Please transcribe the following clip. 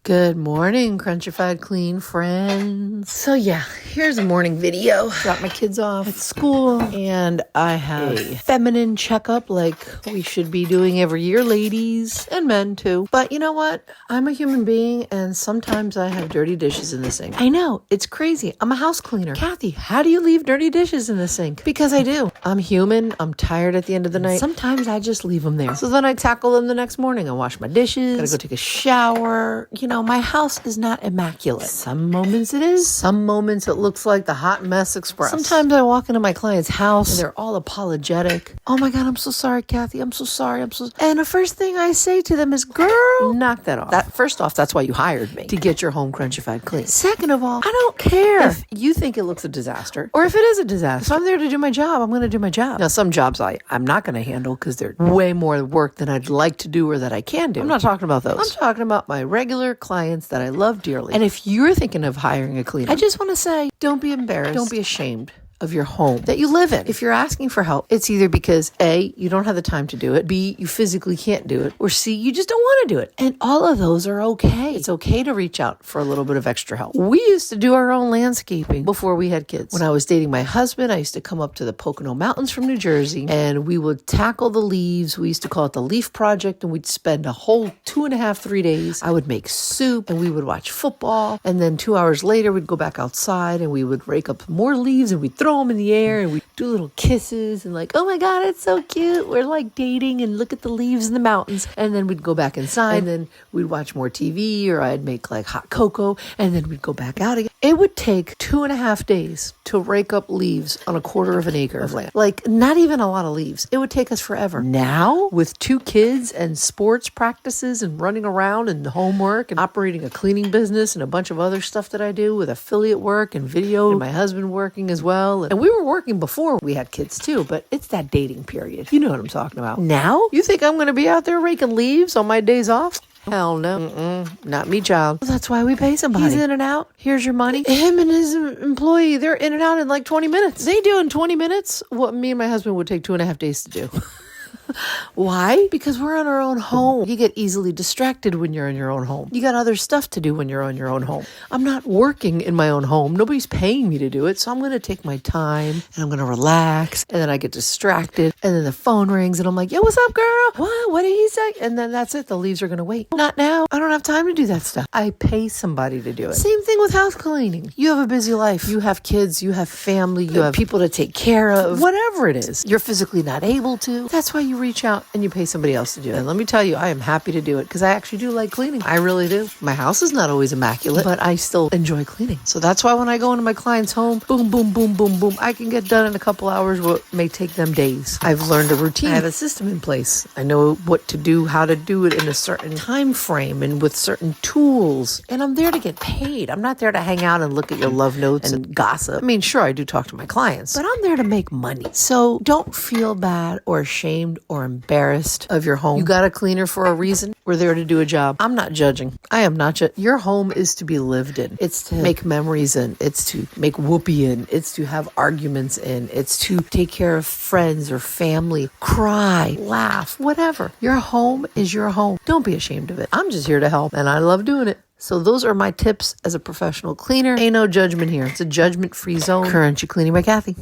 Good morning, Crunchified Clean friends. So yeah, here's a morning video. Drop my kids off at school and I have a feminine checkup like we should be doing every year, ladies and men too. But you know what? I'm a human being and sometimes I have dirty dishes in the sink. I know, it's crazy. I'm a house cleaner. Kathy, how do you leave dirty dishes in the sink? Because I do. I'm human. I'm tired at the end of the night. Sometimes I just leave them there. So then I tackle them the next morning. I wash my dishes. Gotta go take a shower. You know, my house is not immaculate. Some moments it is. Some moments it looks like the hot mess express. Sometimes I walk into my client's house and they're all apologetic. Oh my God, I'm so sorry, Kathy. I'm so sorry. And the first thing I say to them is, girl, knock that off. First off, that's why you hired me, to get your home crunchified clean. Second of all, I don't care if you think it looks a disaster or if it is a disaster. If I'm there to do my job, I'm going to do my job. Now, some jobs I'm not going to handle because they're way more work than I'd like to do or that I can do. I'm not talking about those. I'm talking about my regular clients that I love dearly. And if you're thinking of hiring a cleaner, I just want to say, don't be embarrassed. Don't be ashamed of your home that you live in. If you're asking for help, it's either because A, you don't have the time to do it, B, you physically can't do it, or C, you just don't want to do it. And all of those are okay. It's okay to reach out for a little bit of extra help. We used to do our own landscaping before we had kids. When I was dating my husband, I used to come up to the Pocono Mountains from New Jersey and we would tackle the leaves. We used to call it the leaf project and we'd spend a whole 2.5, 3 days. I would make soup and we would watch football. And then 2 hours later, we'd go back outside and we would rake up more leaves and we'd throw them in the air and we do little kisses and like, oh my God, it's so cute. We're like dating and look at the leaves in the mountains. And then we'd go back inside and then we'd watch more TV or I'd make like hot cocoa and then we'd go back out again. It would take 2.5 days to rake up leaves on 1/4 of an acre of land. Like not even a lot of leaves. It would take us forever. Now with 2 kids and sports practices and running around and homework and operating a cleaning business and a bunch of other stuff that I do with affiliate work and video and my husband working as well. And we were working before we had kids too, but it's that dating period. You know what I'm talking about. Now, you think I'm going to be out there raking leaves on my days off? Hell no. Not me, child. Well, that's why we pay somebody. He's in and out. Here's your money. Him and his employee, they're in and out in like 20 minutes. They do in 20 minutes what me and my husband would take 2.5 days to do. Why? Because we're in our own home. You get easily distracted when you're in your own home. You got other stuff to do when you're on your own home. I'm not working in my own home. Nobody's paying me to do it. So I'm going to take my time and I'm going to relax. And then I get distracted. And then the phone rings and I'm like, yo, what's up, girl? What did he say? And then that's it. The leaves are going to wait. Not now. I don't have time to do that stuff. I pay somebody to do it. Same thing with house cleaning. You have a busy life. You have kids. You have family. You have people to take care of. Whatever it is. You're physically not able to. That's why you reach out and you pay somebody else to do it. And let me tell you, I am happy to do it because I actually do like cleaning. I really do. My house is not always immaculate, but I still enjoy cleaning. So that's why when I go into my client's home, boom, boom, boom, boom, boom, I can get done in a couple hours what may take them days. I've learned a routine. I have a system in place. I know what to do, how to do it in a certain time frame and with certain tools. And I'm there to get paid. I'm not there to hang out and look at your love notes and gossip. I mean, sure, I do talk to my clients, but I'm there to make money. So don't feel bad or ashamed or embarrassed of your home. You got a cleaner for a reason. We're there to do a job. I'm not judging. I am not judging. Your home is to be lived in. It's to make memories in. It's to make whoopee in. It's to have arguments in. It's to take care of friends or family, cry, laugh, whatever. Your home is your home. Don't be ashamed of it. I'm just here to help and I love doing it. So those are my tips as a professional cleaner. Ain't no judgment here. It's a judgment-free zone. Crunchy Cleaning by Kathy.